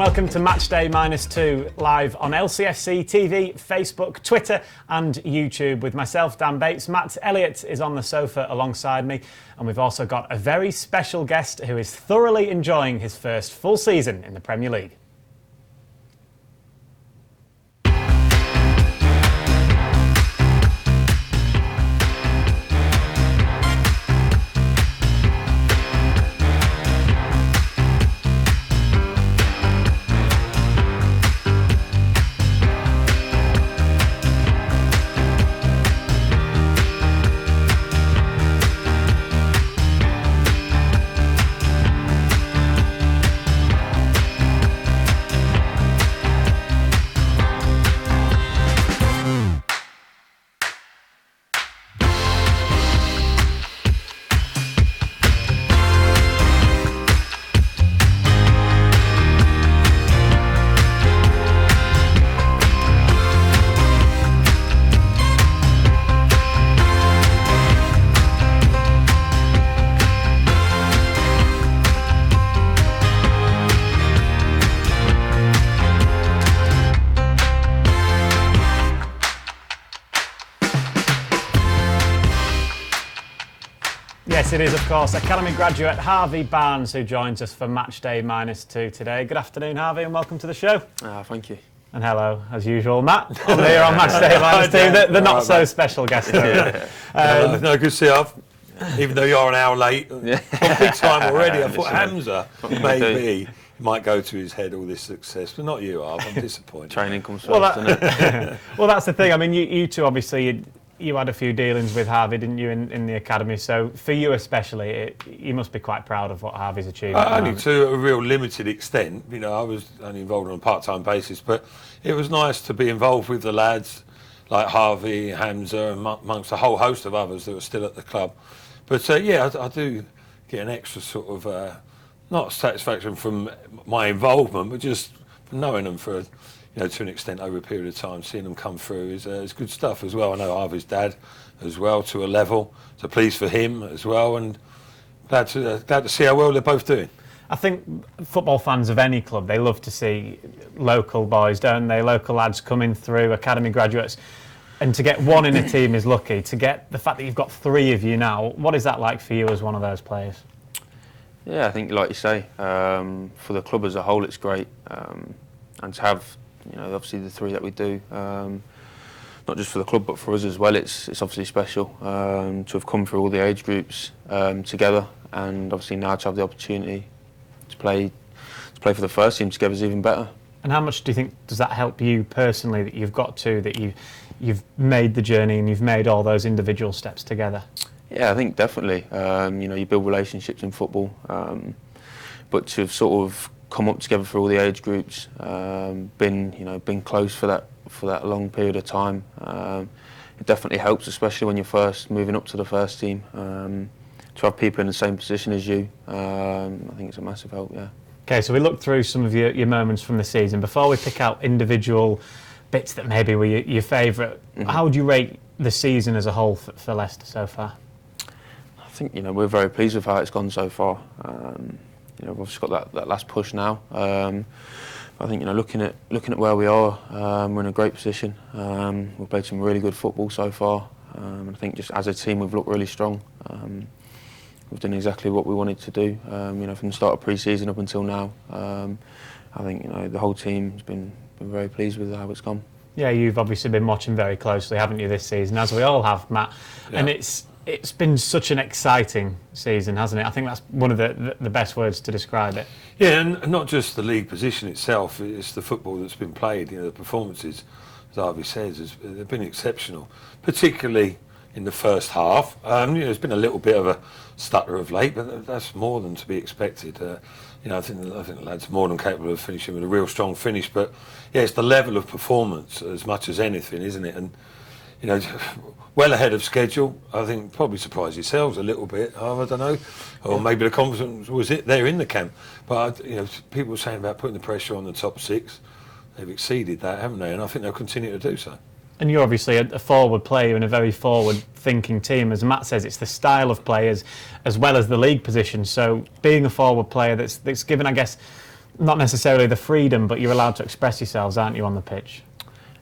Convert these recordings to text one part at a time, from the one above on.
welcome to Matchday Minus Two, live on LCFC TV, Facebook, Twitter and YouTube with myself, Dan Bates. Matt Elliott is on the sofa alongside me, and we've also got a very special guest who is thoroughly enjoying his first full season in the Premier League. Yes, it is, of course, Academy graduate Harvey Barnes who joins us for Matchday Minus Two today. Good afternoon, Harvey, and welcome to the show. Thank you. And hello, as usual, Matt, on here on Matchday Minus Two, the not-so-special guest. No, good to see you. Even though you're an hour late, big time already. I thought Hamza maybe might go to his head all this success, but not you, Harv. I'm disappointed. Training comes first, doesn't it? Well, that's the thing. I mean, you two obviously... You had a few dealings with Harvey, didn't you, in the academy? So for you especially, you must be quite proud of what Harvey's achieved. Only to a real limited extent. You know, I was only involved on a part-time basis, but it was nice to be involved with the lads like Harvey, Hamza, and amongst a whole host of others that were still at the club. But yeah, I do get an extra sort of, not satisfaction from my involvement, but just from knowing them for... to an extent over a period of time, seeing them come through is good stuff as well. I know Harvey's dad as well to a level, so pleased for him as well, and glad to see how well they're both doing. I think football fans of any club, they love to see local boys, don't they? Local lads coming through, academy graduates, and to get one in a team is lucky. To get the fact that you've got three of you now, what is that like for you as one of those players? Yeah, I think like you say, for the club as a whole, it's great, and to have. Obviously the three that we do, not just for the club but for us as well. It's obviously special to have come through all the age groups together, and obviously now to have the opportunity to play for the first team together is even better. And how much do you think does that help you personally that you've made the journey and you've made all those individual steps together? Yeah, I think definitely. You build relationships in football, but to have sort of come up together for all the age groups, been close for that long period of time. It definitely helps, especially when you're first moving up to the first team. To have people in the same position as you, I think it's a massive help. Yeah. Okay, so we looked through some of your moments from the season. Before we pick out individual bits that maybe were your favourite, how would you rate the season as a whole for Leicester so far? I think we're very pleased with how it's gone so far. We've obviously got that last push now. I think looking at where we are, we're in a great position. We've played some really good football so far. I think just as a team we've looked really strong. We've done exactly what we wanted to do. From the start of pre-season up until now. I think the whole team's been very pleased with how it's gone. Yeah, you've obviously been watching very closely, haven't you, this season, as we all have, Matt. Yeah. And it's been such an exciting season, hasn't it? I think that's one of the best words to describe it. Yeah, and not just the league position itself, it's the football that's been played. The performances, as Harvey says, they've been exceptional, particularly in the first half. There's been a little bit of a stutter of late, but that's more than to be expected. I think the lads are more than capable of finishing with a real strong finish. But yeah, it's the level of performance as much as anything, isn't it? And well ahead of schedule. I think probably surprised yourselves a little bit. I don't know, or maybe the confidence was there in the camp. But people were saying about putting the pressure on the top six. They've exceeded that, haven't they? And I think they'll continue to do so. And you're obviously a forward player in a very forward-thinking team. As Matt says, it's the style of players as well as the league position. So being a forward player that's given, I guess, not necessarily the freedom, but you're allowed to express yourselves, aren't you, on the pitch?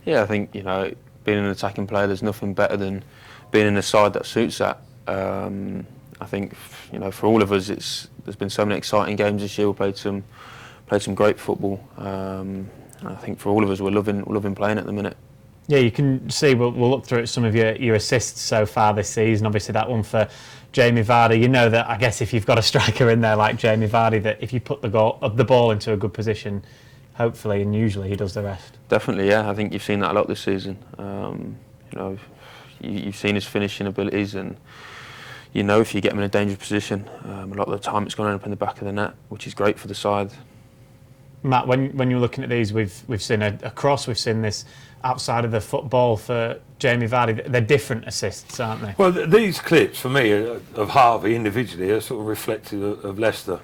Yeah, I think, you know, being an attacking player, there's nothing better than being in a side that suits that. I think, you know, for all of us, there's been so many exciting games this year. We played some great football. I think for all of us, we're loving playing at the minute. Yeah, you can see, we'll look through at some of your assists so far this season. Obviously, that one for Jamie Vardy. You know that, I guess, if you've got a striker in there like Jamie Vardy, that if you put the ball into a good position, hopefully and usually he does the rest. Definitely, yeah. I think you've seen that a lot this season. You know, you've seen his finishing abilities, and you know if you get him in a dangerous position, a lot of the time it's going to end up in the back of the net, which is great for the side. Matt, when you're looking at these, we've seen a cross, we've seen this outside of the football for Jamie Vardy. They're different assists, aren't they? Well, these clips for me of Harvey individually are sort of reflective of Leicester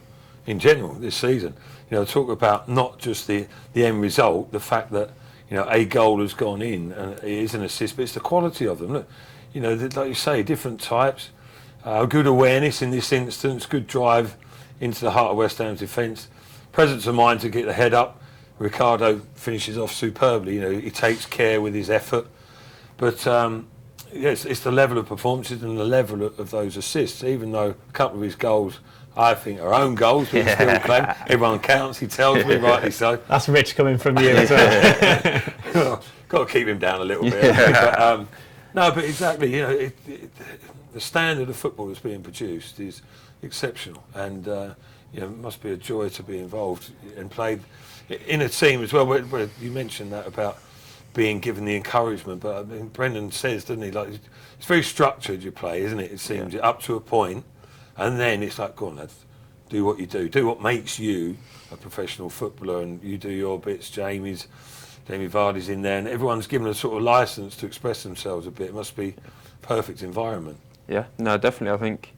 in general this season. You know, talk about not just the end result, the fact that, you know, a goal has gone in and it is an assist, but it's the quality of them. Look, you know, like you say, different types, good awareness in this instance, good drive into the heart of West Ham's defence, presence of mind to get the head up. Ricardo finishes off superbly. You know, he takes care with his effort, but yes, it's the level of performances and the level of those assists. Even though a couple of his goals, I think, are own goals, but still claim everyone counts. He tells me, rightly so. That's rich coming from you as well. Well, got to keep him down a little bit. But, no, but exactly. You know, the standard of football that's being produced is exceptional, and you know, it must be a joy to be involved and played in a team as well. Where you mentioned that about being given the encouragement, but I mean, Brendan says, doesn't he? Like, it's very structured, your play, isn't it? It seems up to a point, and then it's like, go on, lads, do what you do what makes you a professional footballer, and you do your bits. Jamie Vardy's in there, and everyone's given a sort of license to express themselves a bit. It must be a perfect environment. Yeah, no, definitely. I think,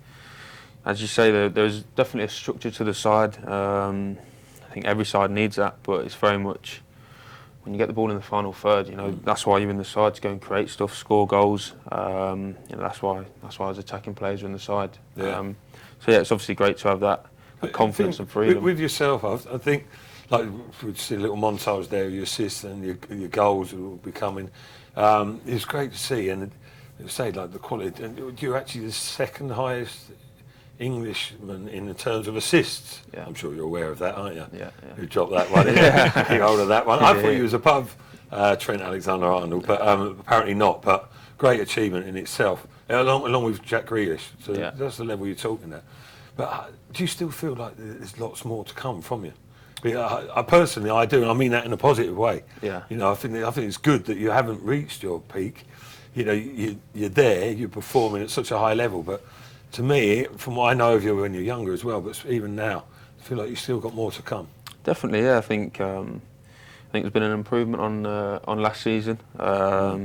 as you say, there's definitely a structure to the side. I think every side needs that, but it's very much when you get the ball in the final third. You know, that's why you're in the side, to go and create stuff, score goals. You know, that's why those attacking players are in the side. Yeah. So yeah, it's obviously great to have that confidence and freedom. With yourself, I think, like we see a little montage there, your assists and your goals will be coming. It's great to see, and you say like the quality. And you're actually the second highest Englishman in terms of assists. Yeah. I'm sure you're aware of that, aren't you? Yeah. You dropped that one. Keep hold of that one. I thought you was above Trent Alexander-Arnold, but apparently not. But great achievement in itself, along with Jack Grealish. So that's the level you're talking at. But do you still feel like there's lots more to come from you? I personally, I do, and I mean that in a positive way. Yeah. You know, I think it's good that you haven't reached your peak. You know, you're there, you're performing at such a high level, but to me, from what I know of you when you're younger as well, but even now, I feel like you've still got more to come. Definitely, yeah. I think there's been an improvement on last season. But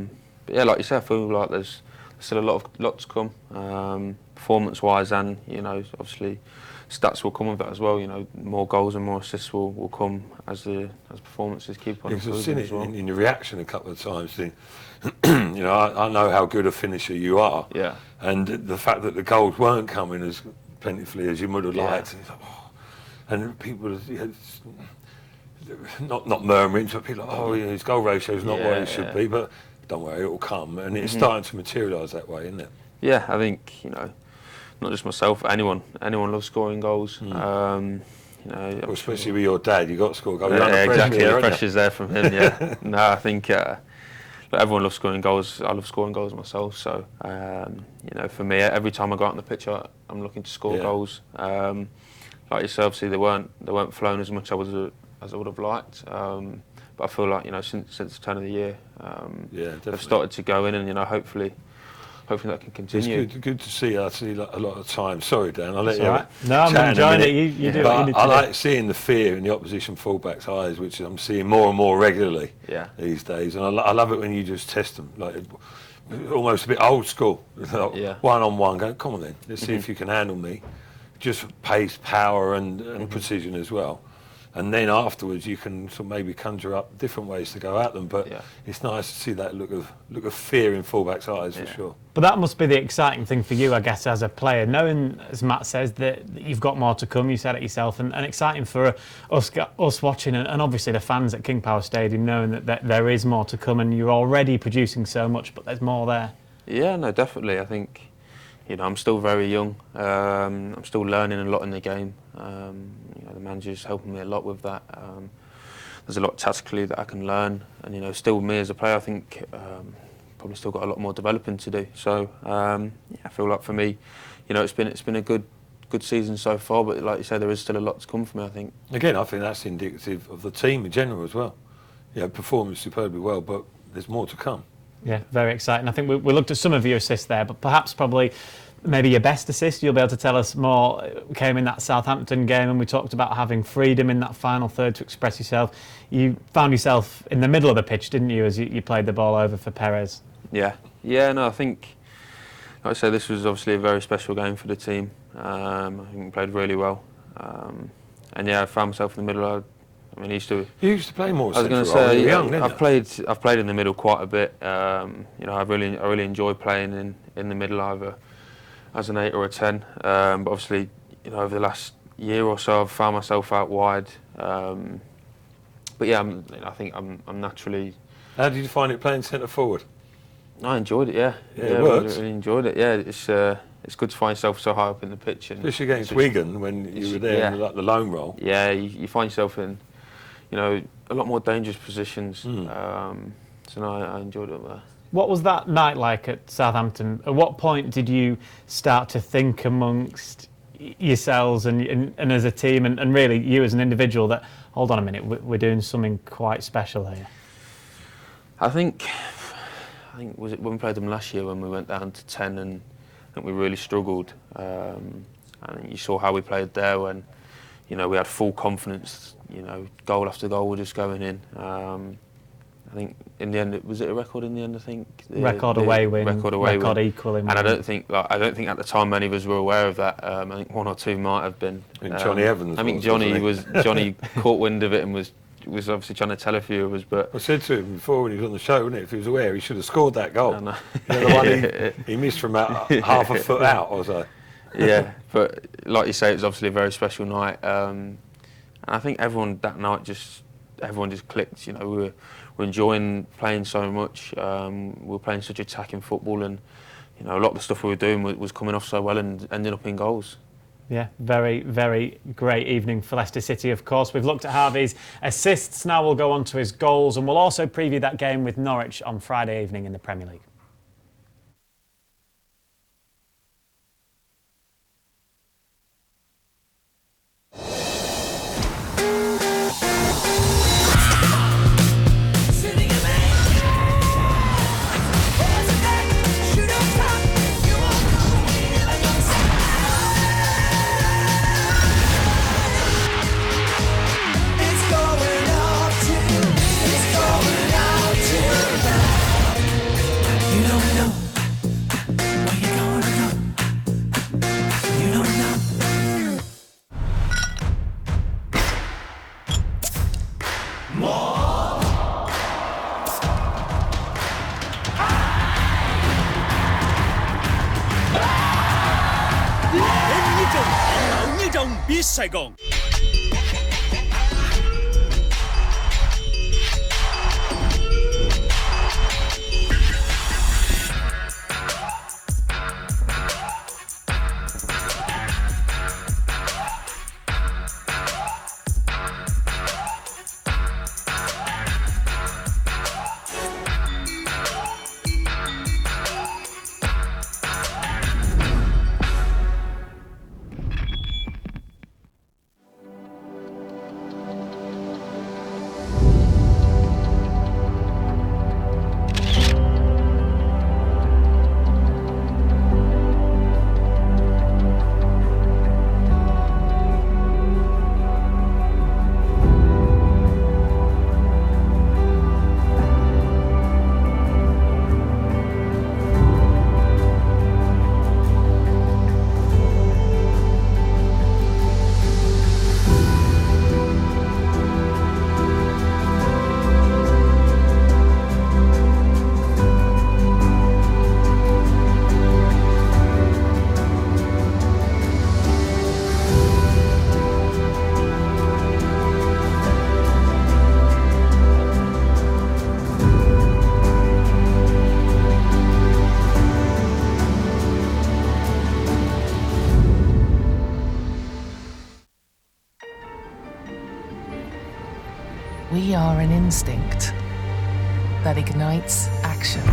yeah, like you said, I feel like there's still a lot to come, performance-wise, and you know, obviously, stats will come with that as well. You know, more goals and more assists will come as performances keep on improving. I've seen it as well. in your reaction a couple of times. You know, I know how good a finisher you are. Yeah. And the fact that the goals weren't coming as plentifully as you would have liked, and, like, and people, you know, not murmuring, but people, you know, his goal ratio is not what it should be. But don't worry, it will come, and it's starting to materialise that way, isn't it? Yeah, I think, you know, not just myself, anyone loves scoring goals. You know, well, especially with your dad, you got to score goals. Yeah, exactly. The pressure's there from him. Yeah. No, I think everyone loves scoring goals. I love scoring goals myself. So you know, for me, every time I go out on the pitch, I'm looking to score goals. Like yourself, obviously they weren't flowing as much as I would have liked. But I feel like, you know, since the turn of the year, they've started to go in, and you know, hopefully that can continue. It's good to see. I see a lot of time. Sorry, Dan, I'll let you. Right. No, I'm enjoying it. You do what you need to do. I like seeing the fear in the opposition fullback's eyes, which I'm seeing more and more regularly these days. And I love it when you just test them, like almost a bit old school, one-on-one. Go, come on then, let's see if you can handle me. Just pace, power, and precision as well. and then afterwards you can sort of maybe conjure up different ways to go at them. But it's nice to see that look of fear in fullbacks' eyes for sure. But that must be the exciting thing for you, I guess, as a player, knowing, as Matt says, that you've got more to come. You said it yourself, and exciting for us watching, and obviously the fans at King Power Stadium, knowing that there is more to come, and you're already producing so much, but there's more there. Yeah, no, definitely. I think, I'm still very young. I'm still learning a lot in the game. The manager's helping me a lot with that. There's a lot tactically that I can learn, and still me as a player, I think probably still got a lot more developing to do. So I feel like for me, it's been a good season so far. But like you say, there is still a lot to come for me, I think. Again, I think that's indicative of the team in general as well. Performing superbly well, but there's more to come. Yeah, very exciting. I think we looked at some of your assists there, but perhaps probably maybe your best assist, you'll be able to tell us more, came in that Southampton game, and we talked about having freedom in that final third to express yourself. You found yourself in the middle of the pitch, didn't you, as you played the ball over for Perez? Yeah, no, I think, like I say, this was obviously a very special game for the team. I think we played really well. I found myself in the middle. You used to play more. I was going to say, I've played in the middle quite a bit. I really enjoy playing in the middle, either as an 8 or a 10. But obviously, over the last year or so, I've found myself out wide. But yeah, I think I'm naturally. How did you find it playing centre forward? I enjoyed it. Yeah, it works. Really enjoyed it. Yeah, it's good to find yourself so high up in the pitch. Especially against Wigan when you were there in the lone role. Yeah, you find yourself in, a lot more dangerous positions. So no, I enjoyed it there. What was that night like at Southampton? At what point did you start to think amongst yourselves and as a team, and really you as an individual, that, hold on a minute, we're doing something quite special here? I think was it when we played them last year, when we went down to 10 and I think we really struggled. And you saw how we played there when, we had full confidence, goal after goal were just going in. I think in the end, was it a record in the end? I think record away win, record equal in. And I don't think at the time many of us were aware of that. I think one or two might have been. And Johnny Evans. I think Johnny caught wind of it and was obviously trying to tell a few of us. But I said to him before when he was on the show, wasn't it, if he was aware, he should have scored that goal. The one he missed from about half a foot out or so. Yeah, but like you say, it was obviously a very special night. And I think everyone that night just clicked. We were enjoying playing so much. We were playing such attacking football, and a lot of the stuff we were doing was coming off so well and ending up in goals. Yeah, very, very great evening for Leicester City, of course. We've looked at Harvey's assists. Now we'll go on to his goals, and we'll also preview that game with Norwich on Friday evening in the Premier League. Saigon. an instinct that ignites action.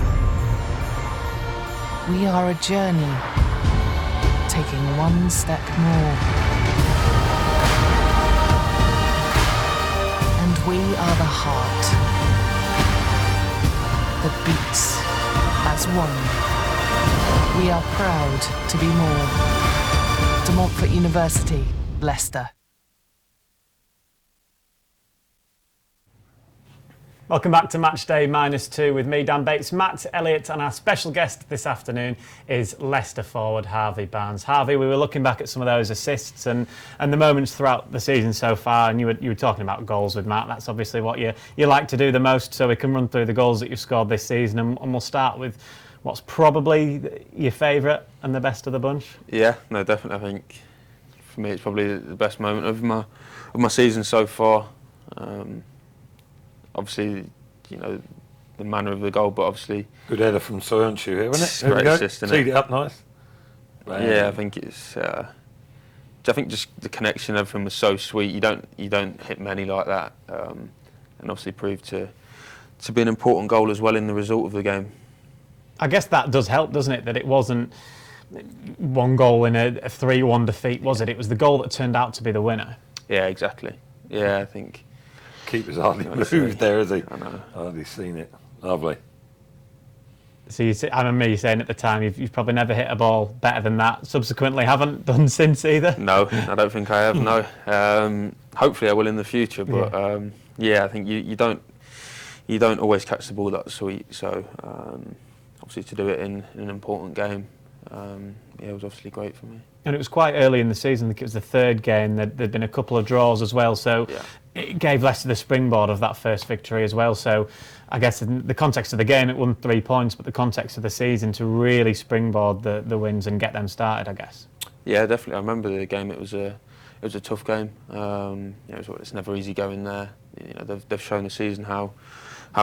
We are a journey, taking one step more. And we are the heart that beats as one. We are proud to be more. De Montfort University, Leicester. Welcome back to Matchday Minus Two with me, Dan Bates, Matt, Elliott, and our special guest this afternoon is Leicester forward Harvey Barnes. Harvey, we were looking back at some of those assists and the moments throughout the season so far, and you were talking about goals with Matt. That's obviously what you like to do the most, so we can run through the goals that you've scored this season, and we'll start with what's probably your favourite and the best of the bunch. Yeah, no, definitely. I think for me it's probably the best moment of my season so far. Obviously, the manner of the goal, but obviously... Good header from Soyuncu here, wasn't it? Great assist, isn't it? Teed it up nice. Yeah, I think it's... I think just the connection, everything was so sweet. You don't hit many like that. And obviously proved to be an important goal as well in the result of the game. I guess that does help, doesn't it? That it wasn't one goal in a 3-1 defeat, was it? It was the goal that turned out to be the winner. Yeah, exactly. Yeah, I think... Keeper's hardly moved there, has he? I know. Hardly seen it. Lovely. So I remember you saying at the time you've probably never hit a ball better than that. Subsequently, haven't done since either. No, I don't think I have. No. Hopefully, I will in the future. But I think you don't always catch the ball that sweet. So obviously, to do it in an important game, it was obviously great for me. And it was quite early in the season. I think it was the third game. There'd been a couple of draws as well, so it gave Leicester the springboard of that first victory as well. So I guess in the context of the game, it won 3 points, but the context of the season to really springboard the wins and get them started, I guess. Yeah, definitely. I remember the game. It was a tough game. It's never easy going there. They've shown the season how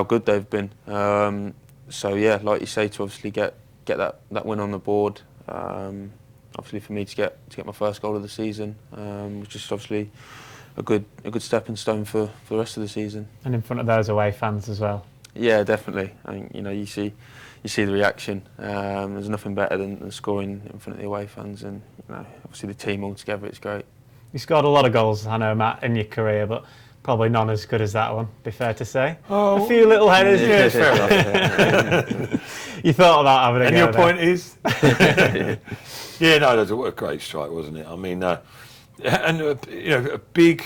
good they've been. So yeah, like you say, to obviously get that win on the board. Obviously for me to get my first goal of the season, was just obviously a good stepping stone for the rest of the season. And in front of those away fans as well. Yeah, definitely. I think you see the reaction. There's nothing better than scoring in front of the away fans, and obviously the team all together. It's great. You scored a lot of goals, I know, Matt, in your career, but probably none as good as that one. Be fair to say. Oh, a few little headers. Yeah, fair enough. Yeah. You thought about having a and go. And your point is. Yeah, no, that was a great strike, wasn't it? I mean, and a big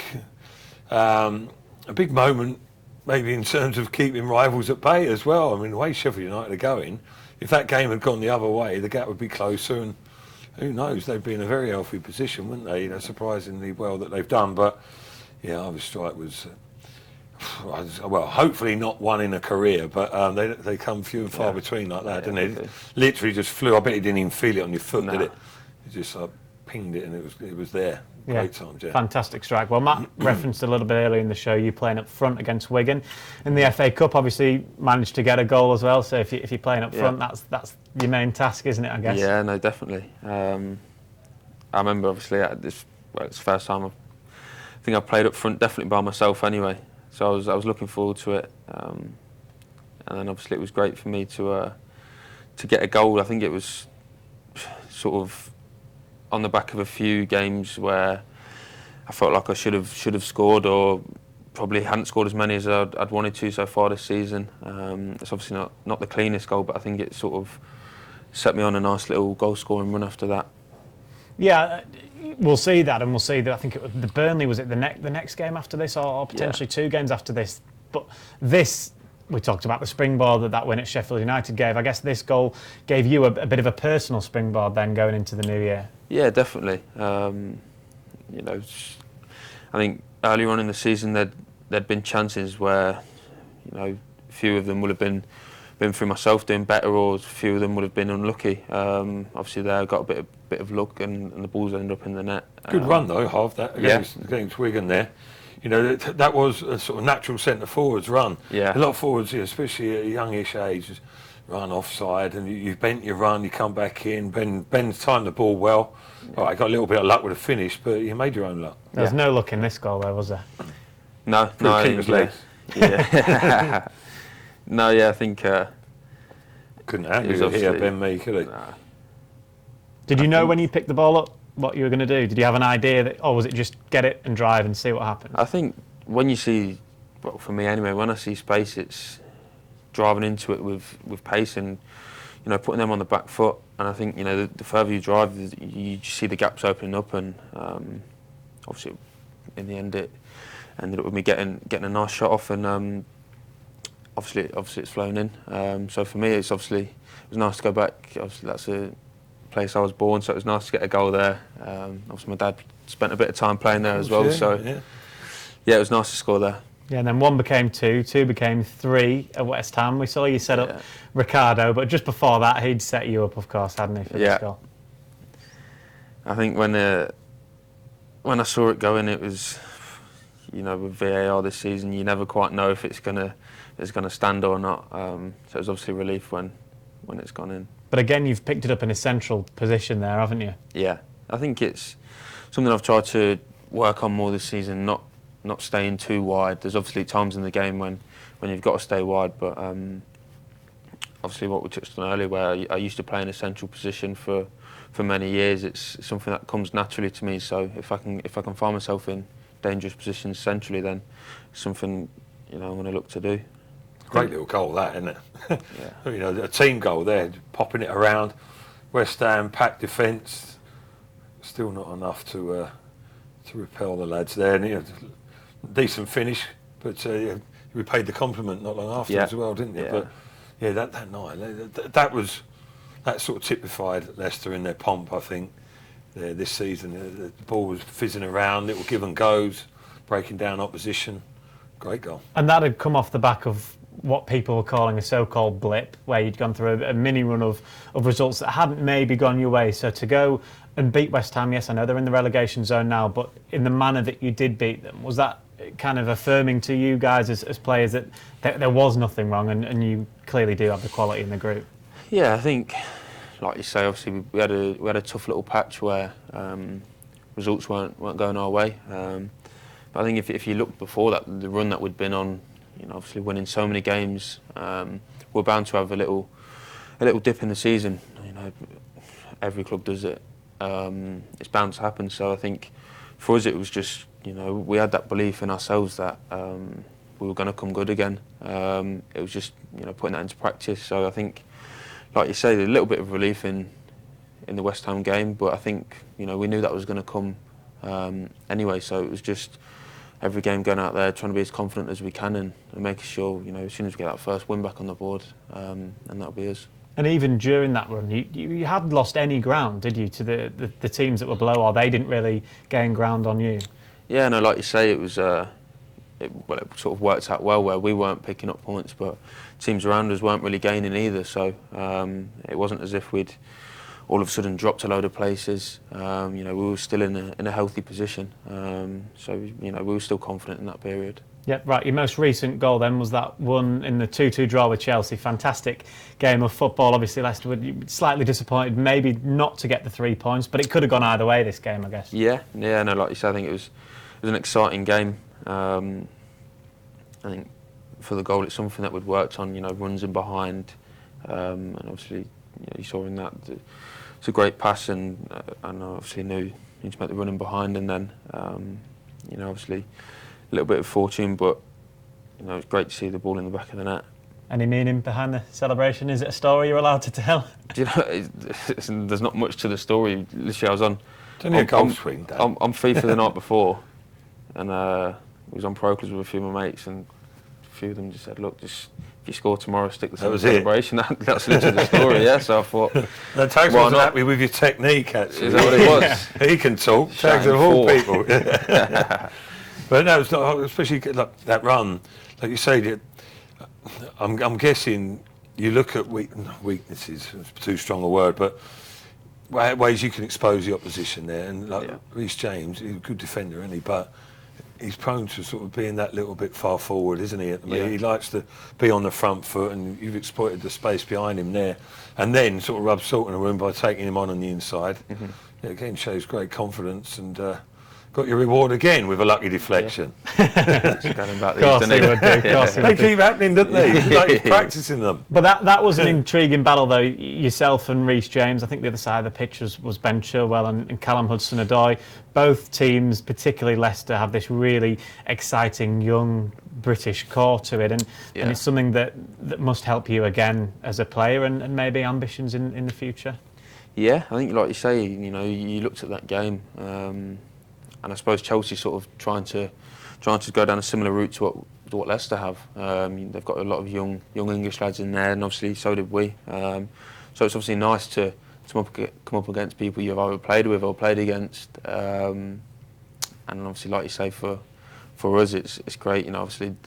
moment, maybe in terms of keeping rivals at bay as well. I mean, the way Sheffield United are going, if that game had gone the other way, the gap would be closer, and who knows? They'd be in a very healthy position, wouldn't they? Surprisingly well that they've done, but yeah, Ivor's strike was. Well, hopefully not one in a career, but they come few and far between like that, didn't they? Literally just flew. I bet you didn't even feel it on your foot, did it? You just pinged it and it was there. Great times, yeah. Fantastic strike. Well, Matt referenced a little bit earlier in the show you playing up front against Wigan in the FA Cup. Obviously, managed to get a goal as well. So if you're playing up front, that's your main task, isn't it? I guess. Yeah, no, definitely. I remember obviously it's the first time I think I played up front, definitely by myself anyway. So I was looking forward to it, and then obviously it was great for me to get a goal. I think it was sort of on the back of a few games where I felt like I should have scored, or probably hadn't scored as many as I'd wanted to so far this season. It's obviously not the cleanest goal, but I think it sort of set me on a nice little goal scoring run after that. Yeah. We'll see that, and we'll see that. I think the Burnley, was it the next game after this, or potentially 2 games after this? But this, we talked about the springboard that win at Sheffield United gave. I guess this goal gave you a bit of a personal springboard then going into the new year. Yeah, definitely. I think earlier on in the season there'd been chances where a few of them would have been through myself doing better, or a few of them would have been unlucky. Obviously there I got a bit of luck and the balls ended up in the net. Good run though, half that against Wigan there. That was a sort of natural centre forwards run. Yeah. A lot of forwards, especially at a youngish age, just run offside, and you bent your run, you come back in. Ben's timed the ball well. All right, got a little bit of luck with the finish, but you made your own luck. There was no luck in this goal though, was there? No. Yeah. No, yeah, I think... Couldn't handle it here, Ben Mee, could he? Nah. Did you know when you picked the ball up what you were going to do? Did you have an idea that, or was it just get it and drive and see what happens? I think when you see, well, for me anyway, when I see space, it's driving into it with pace and, you know, putting them on the back foot. And I think, you know, the further you drive, you just see the gaps opening up, and obviously in the end it ended up with me getting a nice shot off, and obviously it's flown in. So for me, it was nice to go back. Obviously that's a place I was born, so it was nice to get a goal there. Obviously my dad spent a bit of time playing there as well, yeah, it was nice to score there. Yeah, and then 1 became 2, 2 became 3 at West Ham. We saw you set up Ricardo, but just before that, he'd set you up, of course, hadn't he, for this goal? I think when I saw it going, it was, you know, with VAR this season, you never quite know if it's gonna stand or not. So it was obviously a relief when it's gone in. But again, you've picked it up in a central position there, haven't you? Yeah, I think it's something I've tried to work on more this season, not staying too wide. There's obviously times in the game when you've got to stay wide, but obviously what we touched on earlier, where I used to play in a central position for many years, it's something that comes naturally to me. So if I can find myself in dangerous positions centrally, then it's something, you know, I'm going to look to do. Great little goal, that, isn't it? Yeah. You know, a team goal there, popping it around. West Ham, packed defence. Still not enough to repel the lads there. And, you know, decent finish, but you repaid the compliment not long after as well, didn't you? Yeah. But yeah, that night, that sort of typified Leicester in their pomp, I think, this season. The ball was fizzing around, little give and goes, breaking down opposition. Great goal. And that had come off the back of what people were calling a so-called blip, where you'd gone through a mini run of results that hadn't maybe gone your way. So to go and beat West Ham, yes, I know they're in the relegation zone now, but in the manner that you did beat them, was that kind of affirming to you guys as players that there was nothing wrong, and you clearly do have the quality in the group? Yeah, I think, like you say, obviously we had a tough little patch where results weren't going our way. But I think if you look before that, the run that we'd been on, you know, obviously winning so many games, we're bound to have a little dip in the season. You know, every club does it. It's bound to happen. So I think for us it was just, you know, we had that belief in ourselves that we were going to come good again. It was just, you know, putting that into practice. So I think, like you say, a little bit of relief in the West Ham game, but I think, you know, we knew that was going to come anyway. So it was just every game going out there trying to be as confident as we can and making sure, you know, as soon as we get that first win back on the board, and that'll be us. And even during that run, you hadn't lost any ground, did you, to the teams that were below, or they didn't really gain ground on you? Yeah, no, like you say, it was it sort of worked out well where we weren't picking up points, but teams around us weren't really gaining either. So it wasn't as if we'd all of a sudden dropped a load of places. You know, we were still in a healthy position. So, you know, we were still confident in that period. Yeah, right. Your most recent goal then was that one in the 2-2 draw with Chelsea. Fantastic game of football. Obviously, Leicester were slightly disappointed, maybe not to get the 3 points, but it could have gone either way this game, I guess. Yeah, no, like you said, I think it was an exciting game. I think for the goal, it's something that we'd worked on. You know, runs in behind, and obviously, you know, you saw in that it's a great pass, and obviously knew you need to make the run in behind, and then you know, obviously a little bit of fortune, but you know, it's great to see the ball in the back of the net. Any meaning behind the celebration? Is it a story you're allowed to tell? Do you know, there's not much to the story. Literally, I was on. It's only a goal swing, Dan. I'm FIFA the night before, and we was on Pro Clubs with a few of my mates, and a few of them just said, "Look, just if you score tomorrow, stick the celebration." That's literally the story. Yeah, so I thought. That Tags wasn't happy with your technique. Actually, is that what it was? He can talk. Tags of all people. But no, it's not, especially like that run, like you say. I'm guessing you look at weaknesses. It's too strong a word, but ways you can expose the opposition there. And like Reece James, he's a good defender, isn't he? But he's prone to sort of being that little bit far forward, isn't he? I mean, he likes to be on the front foot, and you've exploited the space behind him there, and then sort of rub salt in the wound by taking him on the inside. Mm-hmm. It again shows great confidence, and got your reward again with a lucky deflection. Of course they would do. They keep happening, don't they? Like he's practicing them. But that was an intriguing battle, though. Yourself and Reece James. I think the other side of the pitch was Ben Chilwell and Callum Hudson-Odoi. Both teams, particularly Leicester, have this really exciting young British core to it, and it's something that must help you again as a player and maybe ambitions in the future. Yeah, I think, like you say, you looked at that game. And I suppose Chelsea sort of trying to go down a similar route to what Leicester have. They've got a lot of young English lads in there, and obviously so did we. So it's obviously nice to come up against people you've either played with or played against. And obviously, like you say, for us, it's great. Obviously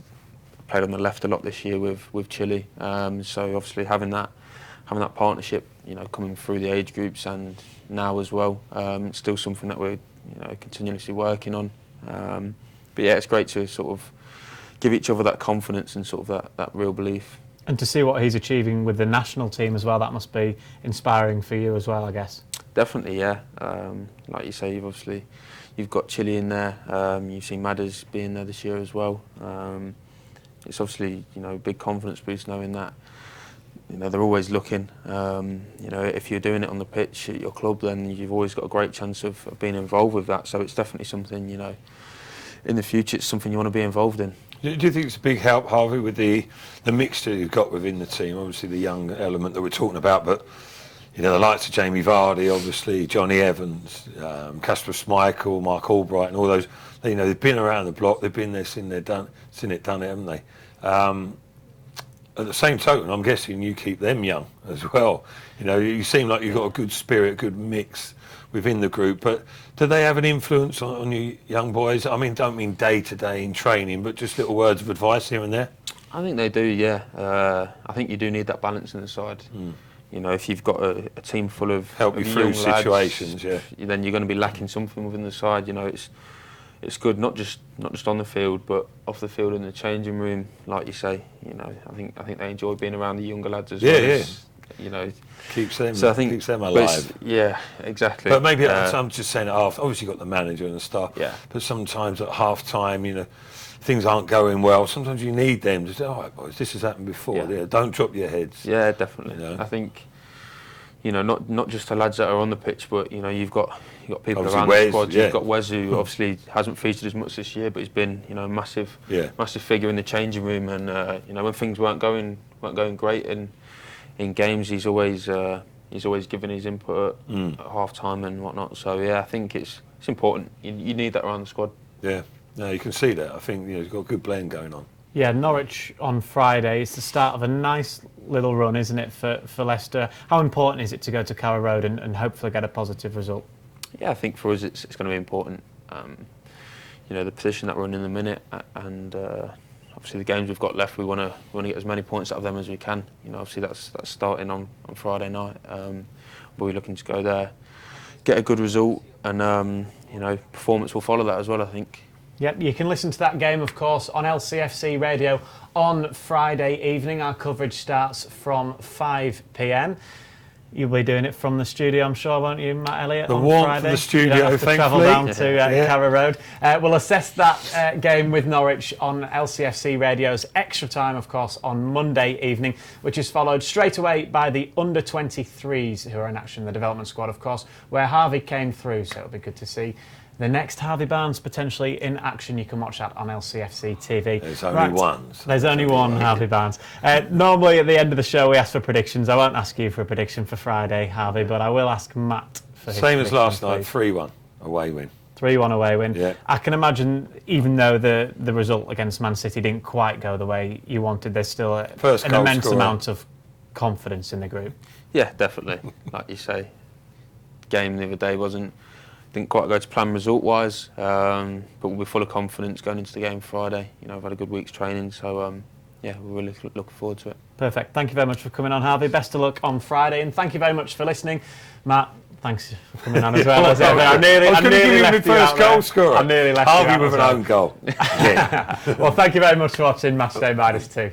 played on the left a lot this year with Chile. So obviously having that partnership, coming through the age groups and now as well, it's still something that we're continuously working on. But yeah, it's great to sort of give each other that confidence and sort of that real belief. And to see what he's achieving with the national team as well, that must be inspiring for you as well, I guess. Definitely, yeah. Like you say, you've got Chile in there. You've seen Madders being there this year as well. It's obviously a big confidence boost knowing that they're always looking. If you're doing it on the pitch at your club, then you've always got a great chance of being involved with that. So it's definitely something, in the future, it's something you want to be involved in. Do you think it's a big help, Harvey, with the mixture you've got within the team? Obviously, the young element that we're talking about, but the likes of Jamie Vardy, obviously Johnny Evans, Kasper Schmeichel, Mark Albright, and all those. They've been around the block. They've been there, seen it, done it, haven't they? At the same token, I'm guessing you keep them young as well. You seem like you've got a good spirit, good mix within the group. But do they have an influence on you young boys? I mean, don't mean day to day in training, but just little words of advice here and there. I think they do, yeah. I think you do need that balance in the side. If you've got a team full of help you through situations, lads, then you're going to be lacking something within the side. It's good not just on the field, but off the field in the changing room, like you say. I think they enjoy being around the younger lads as well. Yeah. Keeps them alive. Yeah, exactly. But maybe I'm just saying at half. Obviously, you've got the manager and the staff. Yeah. But sometimes at half time, things aren't going well. Sometimes you need them to say, "All right, boys, this has happened before. Yeah, don't drop your heads." Yeah, definitely. I think. Not just the lads that are on the pitch, but you've got people obviously around Wes, the squad. You've got Wes, who obviously hasn't featured as much this year, but he's been a massive figure in the changing room. And when things weren't going great in games, he's always given his input at half time and whatnot. So yeah, I think it's important. You need that around the squad. Yeah, no, you can see that. I think you've got a good blend going on. Yeah, Norwich on Friday is the start of a nice little run, isn't it, for Leicester? How important is it to go to Carrow Road and hopefully get a positive result? Yeah, I think for us it's going to be important. The position that we're in the minute, and obviously the games we've got left, we want to get as many points out of them as we can. Obviously that's starting on Friday night. We're looking to go there, get a good result, and performance will follow that as well, I think. Yep, you can listen to that game, of course, on LCFC Radio on Friday evening. Our coverage starts from 5 p.m. You'll be doing it from the studio, I'm sure, won't you, Matt Elliott? The on warmth Friday? of the studio, you don't have to travel down to Carrow Road. We'll assess that game with Norwich on LCFC Radio's Extra Time, of course, on Monday evening, which is followed straight away by the under-23s who are in action, the development squad, of course, where Harvey came through, so it'll be good to see the next Harvey Barnes potentially in action. You can watch that on LCFC TV. There's only one. There's only one Harvey Barnes. Normally at the end of the show we ask for predictions. I won't ask you for a prediction for Friday, Harvey, but I will ask Matt for his Same as last please. night, 3-1 away win. 3-1 away win. Yeah. I can imagine, even though the result against Man City didn't quite go the way you wanted, there's still an immense amount of confidence in the group. Yeah, definitely. Like you say, game the other day didn't quite go to plan result-wise, but we'll be full of confidence going into the game Friday. I've had a good week's training, so we're really looking forward to it. Perfect. Thank you very much for coming on, Harvey. Best of luck on Friday, and thank you very much for listening. Matt, thanks for coming on as well. I was going to give you my first goal scorer. I nearly left Harvey with an own goal. Well, thank you very much for watching Matchday Minus Two.